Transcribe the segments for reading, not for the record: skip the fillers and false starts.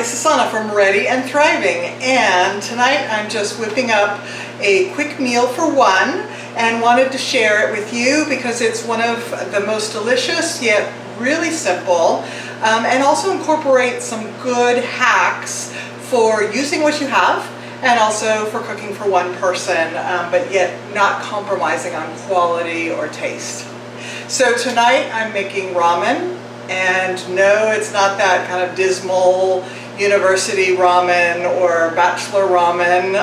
This is Sana from Ready and Thriving, and tonight I'm just whipping up a quick meal for one and wanted to share it with you because it's one of the most delicious yet really simple, and also incorporate some good hacks for using what you have and also for cooking for one person, but yet not compromising on quality or taste. So tonight I'm making ramen, and no, it's not that kind of dismal university ramen or bachelor ramen.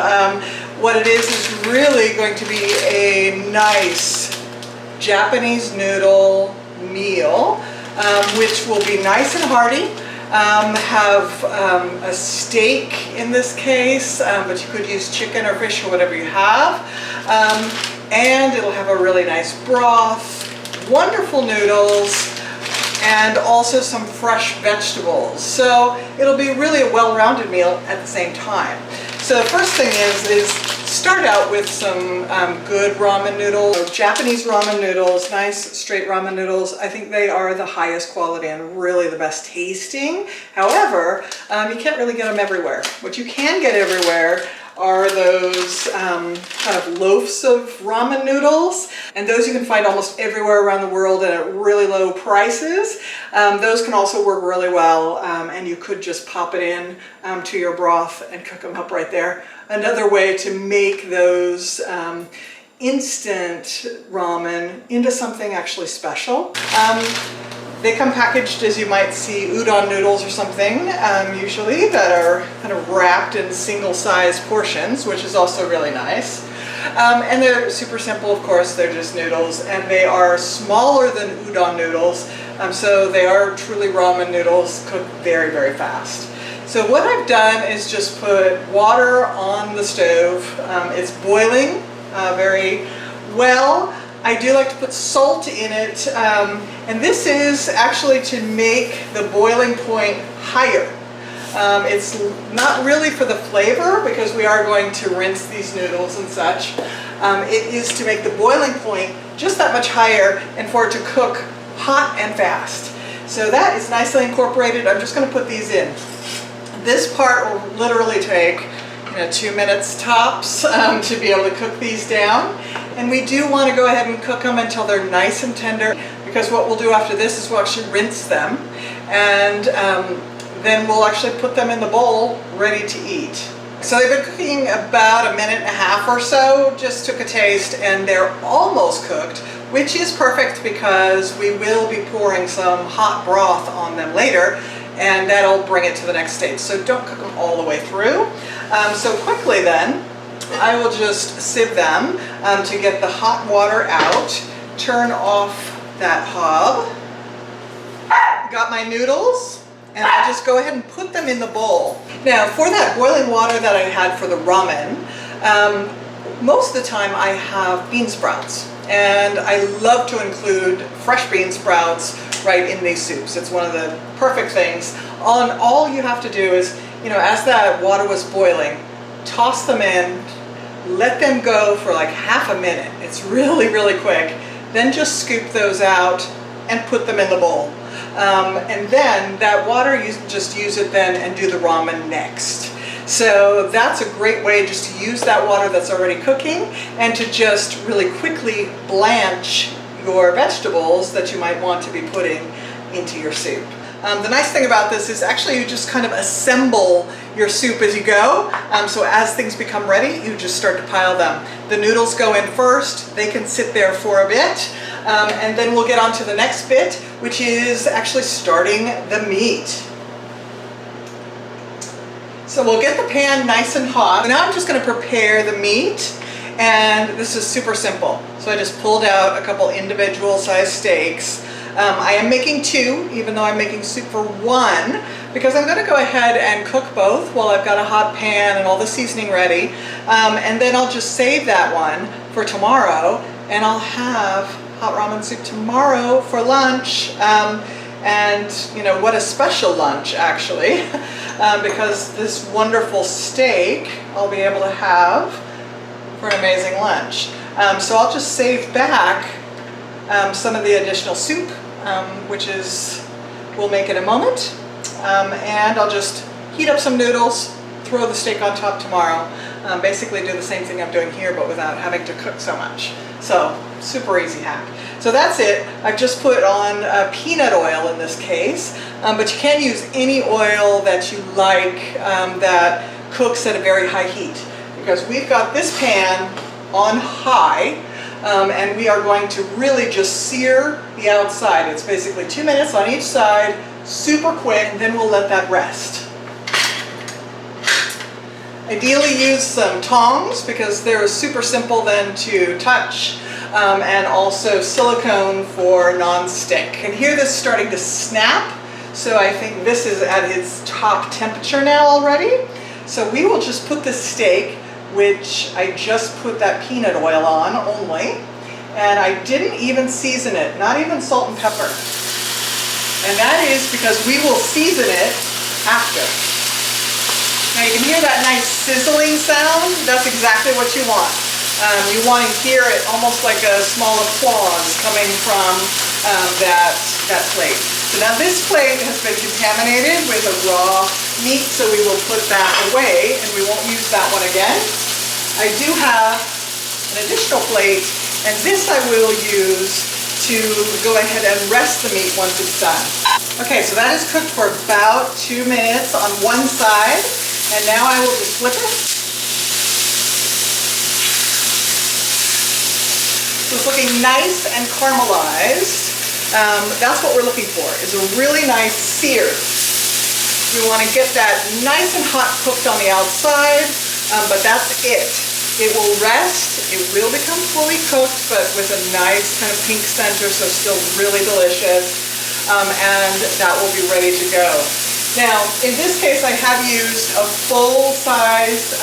What it is really going to be a nice Japanese noodle meal, which will be nice and hearty. Have a steak in this case, but you could use chicken or fish or whatever you have. And it'll have a really nice broth, wonderful noodles, and also some fresh vegetables. So it'll be really a well-rounded meal at the same time. So the first thing is start out with some good ramen noodles, Japanese ramen noodles, nice straight ramen noodles. I think they are the highest quality and really the best tasting. However, you can't really get them everywhere. What you can get everywhere are those kind of loaves of ramen noodles, and those you can find almost everywhere around the world and at really low prices. Those can also work really well, and you could just pop it in to your broth and cook them up right there. Another way to make those instant ramen into something actually special. They come packaged, as you might see, udon noodles or something, usually, that are kind of wrapped in single-sized portions, which is also really nice. And they're super simple, of course. They're just noodles, and they are smaller than udon noodles, so they are truly ramen noodles cooked very, very fast. So what I've done is just put water on the stove. It's boiling very well. I do like to put salt in it, and this is actually to make the boiling point higher. It's not really for the flavor because we are going to rinse these noodles and such. It is to make the boiling point just that much higher and for it to cook hot and fast. So that is nicely incorporated. I'm just going to put these in. This part will literally take 2 minutes tops to be able to cook these down. And we do want to go ahead and cook them until they're nice and tender, because what we'll do after this is we'll actually rinse them, and then we'll actually put them in the bowl ready to eat. So they've been cooking about 1.5 minutes or so, just took a taste, and they're almost cooked, which is perfect because we will be pouring some hot broth on them later, and that'll bring it to the next stage. So don't cook them all the way through. So quickly then, I will just sieve them to get the hot water out, turn off that hob. Got my noodles, and I'll just go ahead and put them in the bowl. Now, for that boiling water that I had for the ramen, most of the time I have bean sprouts, and I love to include fresh bean sprouts right in these soups. It's one of the perfect things. All you have to do is, as that water was boiling, toss them in, let them go for like half a minute. It's really, really quick. Then just scoop those out and put them in the bowl. And then that water, you just use it then and do the ramen next. So that's a great way just to use that water that's already cooking and to just really quickly blanch your vegetables that you might want to be putting into your soup. The nice thing about this is actually you just kind of assemble your soup as you go. So as things become ready, you just start to pile them. The noodles go in first. They can sit there for a bit. And then we'll get on to the next bit, which is actually starting the meat. So we'll get the pan nice and hot. Now I'm just going to prepare the meat. And this is super simple. So I just pulled out a couple individual sized steaks. I am making 2, even though I'm making soup for 1, because I'm going to go ahead and cook both while I've got a hot pan and all the seasoning ready. And then I'll just save that one for tomorrow, and I'll have hot ramen soup tomorrow for lunch. And what a special lunch, actually, because this wonderful steak I'll be able to have for an amazing lunch. So I'll just save back some of the additional soup, which we'll make in a moment, and I'll just heat up some noodles, throw the steak on top tomorrow. Basically do the same thing I'm doing here, but without having to cook so much. So, super easy hack. So that's it. I've just put on peanut oil in this case, but you can use any oil that you like that cooks at a very high heat, because we've got this pan on high, and we are going to really just sear the outside. It's basically 2 minutes on each side, super quick, and then we'll let that rest. Ideally use some tongs because they're super simple then to touch, and also silicone for non-stick. And here this is starting to snap, so I think this is at its top temperature now already. So we will just put the steak, which I just put that peanut oil on only, and I didn't even season it, not even salt and pepper. And that is because we will season it after. Now you can hear that nice sizzling sound. That's exactly what you want. You want to hear it almost like a small applause coming from that plate. So now this plate has been contaminated with a raw meat, so we will put that away and we won't use that one again. I do have an additional plate, and this I will use to go ahead and rest the meat once it's done. Okay, so that is cooked for about 2 minutes on one side. And now I will just flip it. So it's looking nice and caramelized. That's what we're looking for, is a really nice sear. We want to get that nice and hot cooked on the outside, but that's it. It will rest, it will become fully cooked, but with a nice kind of pink center, so still really delicious, and that will be ready to go. Now, in this case, I have used a full-size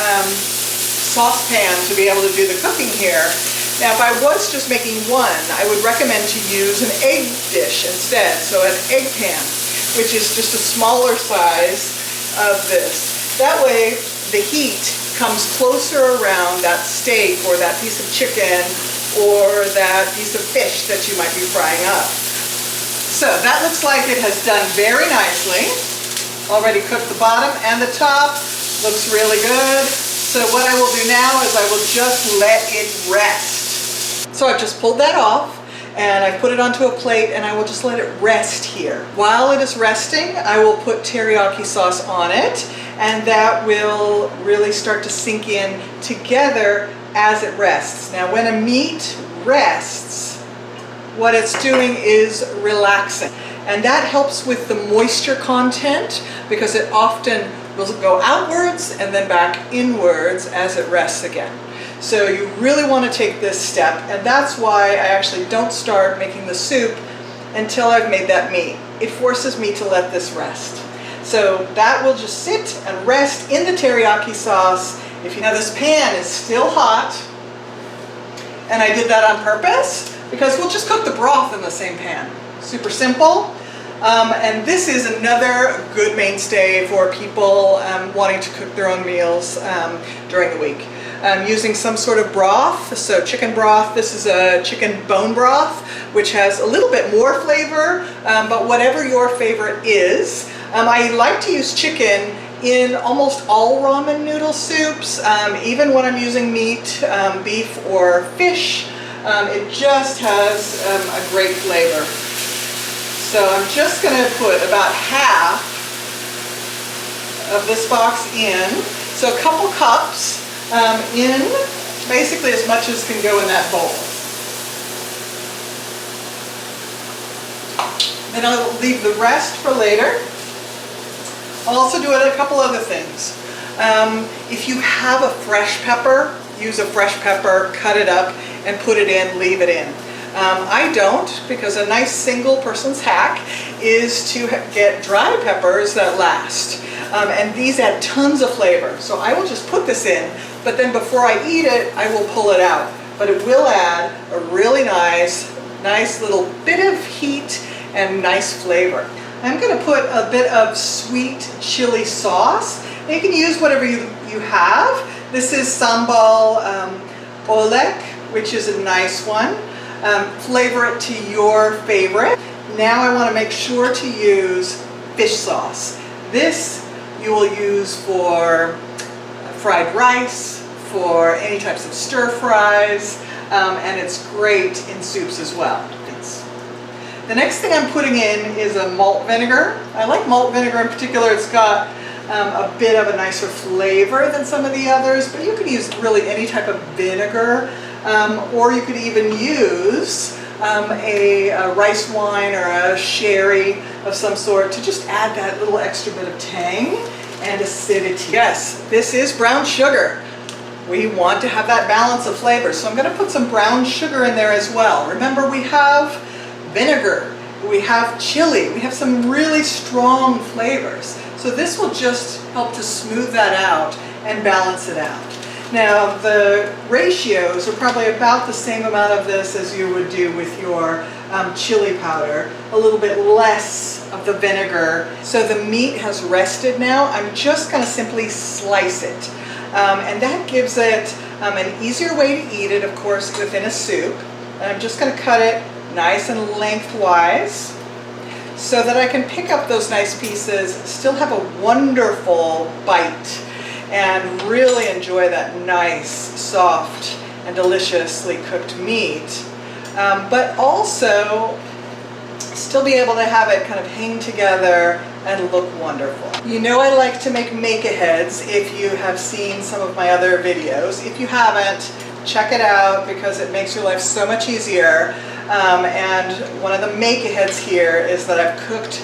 saucepan to be able to do the cooking here. Now, if I was just making one, I would recommend to use an egg dish instead, so an egg pan, which is just a smaller size of this. That way, the heat comes closer around that steak or that piece of chicken or that piece of fish that you might be frying up. So that looks like it has done very nicely. Already cooked the bottom and the top, looks really good. So what I will do now is I will just let it rest. So I've just pulled that off and I've put it onto a plate and I will just let it rest here. While it is resting, I will put teriyaki sauce on it, and that will really start to sink in together as it rests. Now when a meat rests, what it's doing is relaxing. And that helps with the moisture content because it often will go outwards and then back inwards as it rests again. So you really want to take this step, and that's why I actually don't start making the soup until I've made that meat. It forces me to let this rest. So that will just sit and rest in the teriyaki sauce. Now this pan is still hot, and I did that on purpose because we'll just cook the broth in the same pan. Super simple. And this is another good mainstay for people wanting to cook their own meals during the week. Using some sort of broth, so chicken broth. This is a chicken bone broth, which has a little bit more flavor, but whatever your favorite is. I like to use chicken in almost all ramen noodle soups, even when I'm using meat, beef, or fish. It just has a great flavor. So I'm just going to put about half of this box in. So a couple cups in, basically as much as can go in that bowl. Then I'll leave the rest for later. I'll also do a couple other things. If you have a fresh pepper, use a fresh pepper, cut it up, and put it in, leave it in. I don't, because a nice single person's hack is to get dry peppers that last. And these add tons of flavor. So I will just put this in, but then before I eat it, I will pull it out. But it will add a really nice little bit of heat and nice flavor. I'm going to put a bit of sweet chili sauce. And you can use whatever you have. This is sambal olek, which is a nice one. Flavor it to your favorite. Now I want to make sure to use fish sauce. This you will use for fried rice, for any types of stir fries, and it's great in soups as well. The next thing I'm putting in is a malt vinegar. I like malt vinegar in particular. It's got a bit of a nicer flavor than some of the others, but you could use really any type of vinegar, or you could even use a rice wine or a sherry of some sort to just add that little extra bit of tang and acidity. Yes, this is brown sugar. We want to have that balance of flavor, so I'm going to put some brown sugar in there as well. Remember, we have vinegar, we have chili, we have some really strong flavors. So this will just help to smooth that out and balance it out. Now the ratios are probably about the same amount of this as you would do with your chili powder, a little bit less of the vinegar. So the meat has rested now. I'm just going to simply slice it. And that gives it an easier way to eat it, of course, within a soup. And I'm just going to cut it nice and lengthwise so that I can pick up those nice pieces, still have a wonderful bite, and really enjoy that nice, soft, and deliciously cooked meat, but also still be able to have it kind of hang together and look wonderful. You know I like to make make-aheads if you have seen some of my other videos. If you haven't, check it out because it makes your life so much easier. And one of the make-aheads here is that I've cooked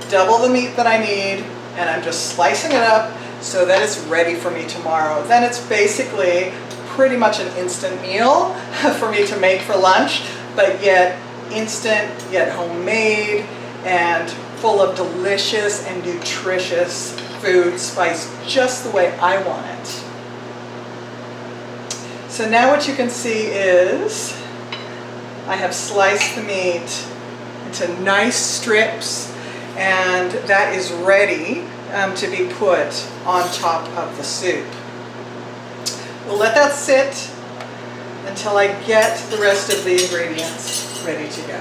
double the meat that I need, and I'm just slicing it up so that it's ready for me tomorrow. Then it's basically pretty much an instant meal for me to make for lunch, but yet instant, yet homemade, and full of delicious and nutritious food, spiced just the way I want it. So now what you can see is I have sliced the meat into nice strips, and that is ready to be put on top of the soup. We'll let that sit until I get the rest of the ingredients ready to go.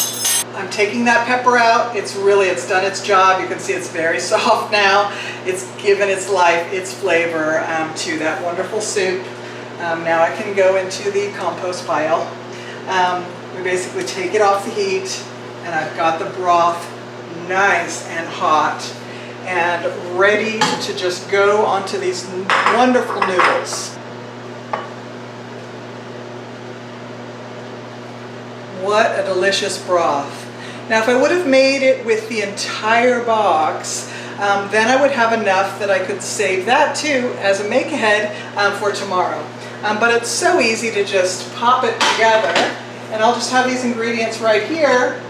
I'm taking that pepper out. It's done its job. You can see it's very soft now. It's given its life, its flavor to that wonderful soup. Now I can go into the compost pile. We basically take it off the heat, and I've got the broth nice and hot and ready to just go onto these wonderful noodles. What a delicious broth. Now if I would have made it with the entire box, then I would have enough that I could save that too as a make-ahead for tomorrow. But it's so easy to just pop it together, and I'll just have these ingredients right here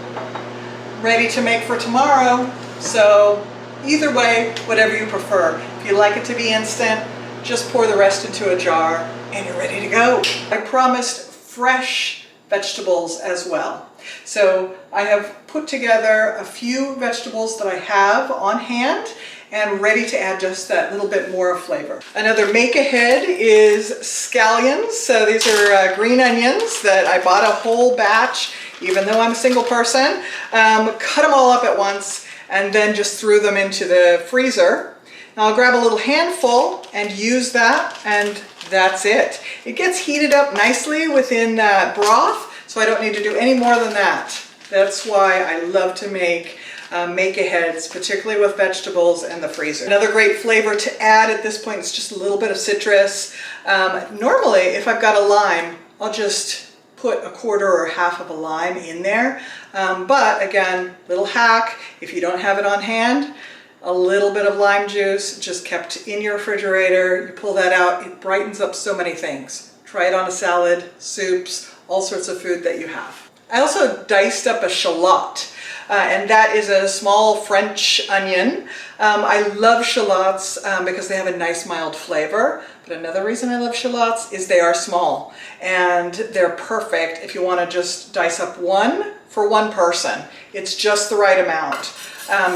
ready to make for tomorrow. So either way, whatever you prefer. If you like it to be instant, just pour the rest into a jar and you're ready to go. I promised fresh vegetables as well. So I have put together a few vegetables that I have on hand and ready to add just that little bit more of flavor. Another make-ahead is scallions. So these are green onions that I bought a whole batch, even though I'm a single person. Cut them all up at once and then just threw them into the freezer. Now I'll grab a little handful and use that, and that's it. It gets heated up nicely within that broth, so I don't need to do any more than that. That's why I love to make make-aheads, particularly with vegetables and the freezer. Another great flavor to add at this point is just a little bit of citrus. Normally, if I've got a lime, I'll just put a quarter or half of a lime in there. But again, little hack, if you don't have it on hand, a little bit of lime juice just kept in your refrigerator, you pull that out, it brightens up so many things. Try it on a salad, soups, all sorts of food that you have. I also diced up a shallot, and that is a small French onion. I love shallots because they have a nice mild flavor, but another reason I love shallots is they are small, and they're perfect if you want to just dice up one for one person. It's just the right amount.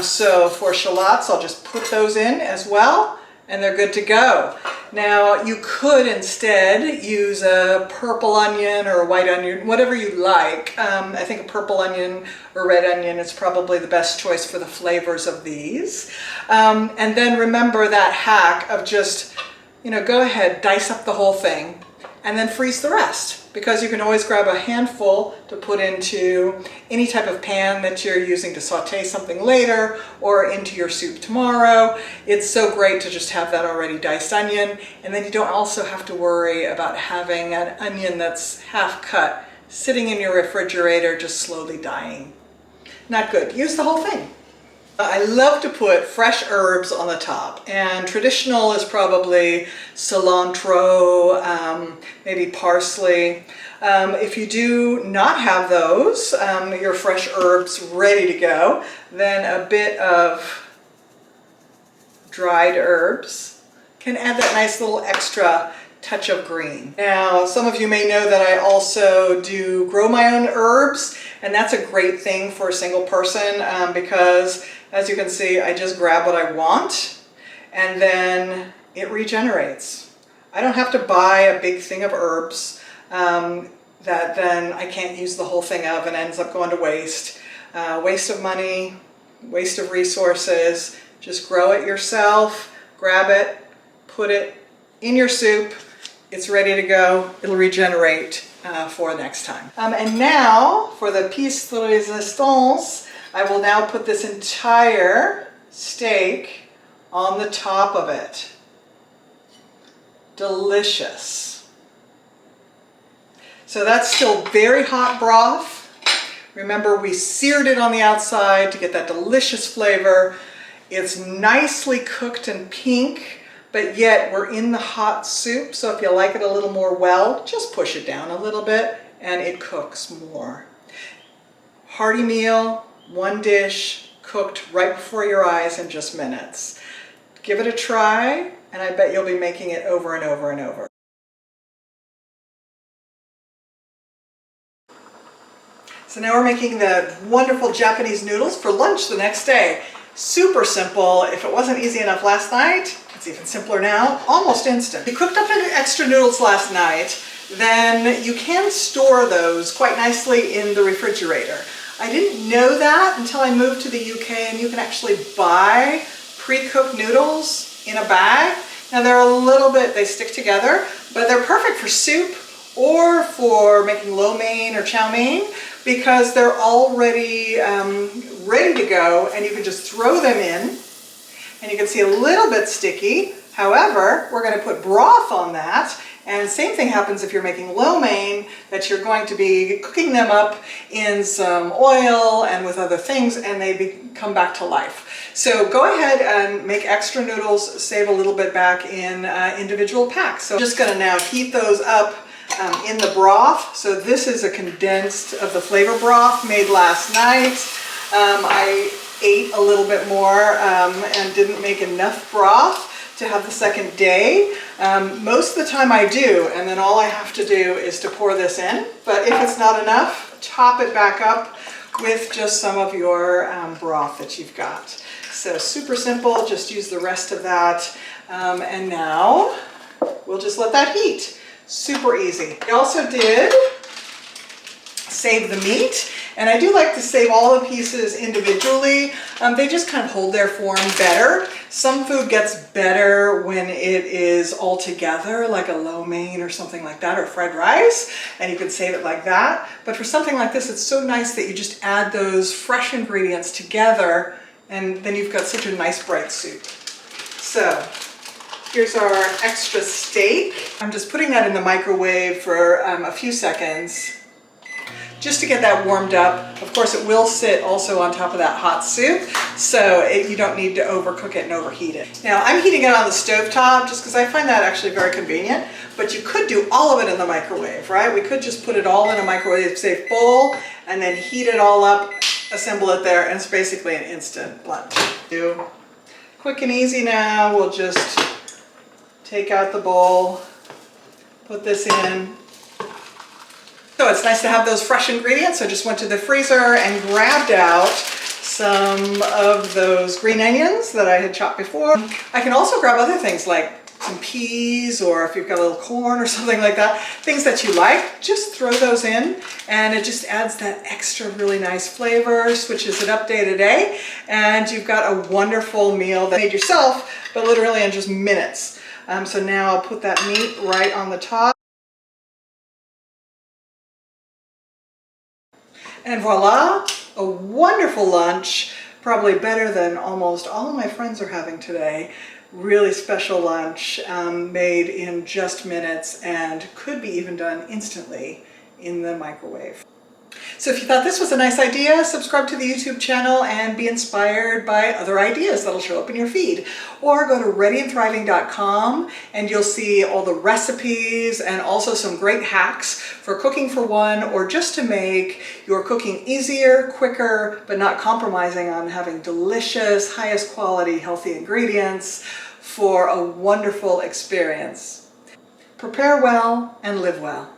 So for shallots, I'll just put those in as well, and they're good to go. Now you could instead use a purple onion or a white onion, whatever you like. I think a purple onion or red onion is probably the best choice for the flavors of these. And then remember that hack of just, go ahead, dice up the whole thing and then freeze the rest, because you can always grab a handful to put into any type of pan that you're using to saute something later or into your soup tomorrow. It's so great to just have that already diced onion, and then you don't also have to worry about having an onion that's half cut sitting in your refrigerator just slowly dying. Not good. Use the whole thing. I love to put fresh herbs on the top, and traditional is probably cilantro, maybe parsley. If you do not have those, your fresh herbs ready to go, then a bit of dried herbs can add that nice little extra touch of green. Now, some of you may know that I also do grow my own herbs, and that's a great thing for a single person because, as you can see, I just grab what I want and then it regenerates. I don't have to buy a big thing of herbs that then I can't use the whole thing of and ends up going to waste. Waste of money, waste of resources. Just grow it yourself, grab it, put it in your soup. It's ready to go. It'll regenerate for next time. And now for the pièce de résistance, I will now put this entire steak on the top of it. Delicious. So that's still very hot broth. Remember, we seared it on the outside to get that delicious flavor. It's nicely cooked and pink, but yet we're in the hot soup, so if you like it a little more well, just push it down a little bit and it cooks more. Hearty meal, one dish, cooked right before your eyes in just minutes. Give it a try, and I bet you'll be making it over and over and over. So now we're making the wonderful Japanese noodles for lunch the next day. Super simple. If it wasn't easy enough last night, it's even simpler now, almost instant. You cooked up extra noodles last night, then you can store those quite nicely in the refrigerator. I didn't know that until I moved to the UK, and you can actually buy pre-cooked noodles in a bag. Now they're a little bit, they stick together, but they're perfect for soup or for making lo mein or chow mein because they're already ready to go, and you can just throw them in. And you can see a little bit sticky. However, we're going to put broth on that. And same thing happens if you're making lo mein, that you're going to be cooking them up in some oil and with other things, and they come back to life. So go ahead and make extra noodles, save a little bit back in individual packs. So I'm just going to now heat those up in the broth. So this is a condensed of the flavor broth made last night. I ate a little bit more and didn't make enough broth to have the second day. Most of the time I do, and then all I have to do is to pour this in. But if it's not enough, top it back up with just some of your broth that you've got. So super simple, just use the rest of that. And now we'll just let that heat. Super easy. I also did save the meat, and I do like to save all the pieces individually. They just kind of hold their form better. Some food gets better when it is all together, like a lo mein or something like that, or fried rice, and you can save it like that. But for something like this, it's so nice that you just add those fresh ingredients together, and then you've got such a nice bright soup. So here's our extra steak. I'm just putting that in the microwave for a few seconds, just to get that warmed up. Of course, it will sit also on top of that hot soup, so you don't need to overcook it and overheat it. Now, I'm heating it on the stovetop just because I find that actually very convenient, but you could do all of it in the microwave, right? We could just put it all in a microwave-safe bowl and then heat it all up, assemble it there, and it's basically an instant lunch. Quick and easy now. We'll just take out the bowl, put this in. So it's nice to have those fresh ingredients. So I just went to the freezer and grabbed out some of those green onions that I had chopped before. I can also grab other things like some peas, or if you've got a little corn or something like that, things that you like, just throw those in, and it just adds that extra really nice flavor, switches it up day to day, and you've got a wonderful meal that you made yourself, but literally in just minutes. So now I'll put that meat right on the top. And voila, a wonderful lunch, probably better than almost all of my friends are having today. Really special lunch, made in just minutes and could be even done instantly in the microwave. So if you thought this was a nice idea, subscribe to the YouTube channel and be inspired by other ideas that'll show up in your feed. Or go to readyandthriving.com and you'll see all the recipes and also some great hacks for cooking for one, or just to make your cooking easier, quicker, but not compromising on having delicious, highest quality, healthy ingredients for a wonderful experience. Prepare well and live well.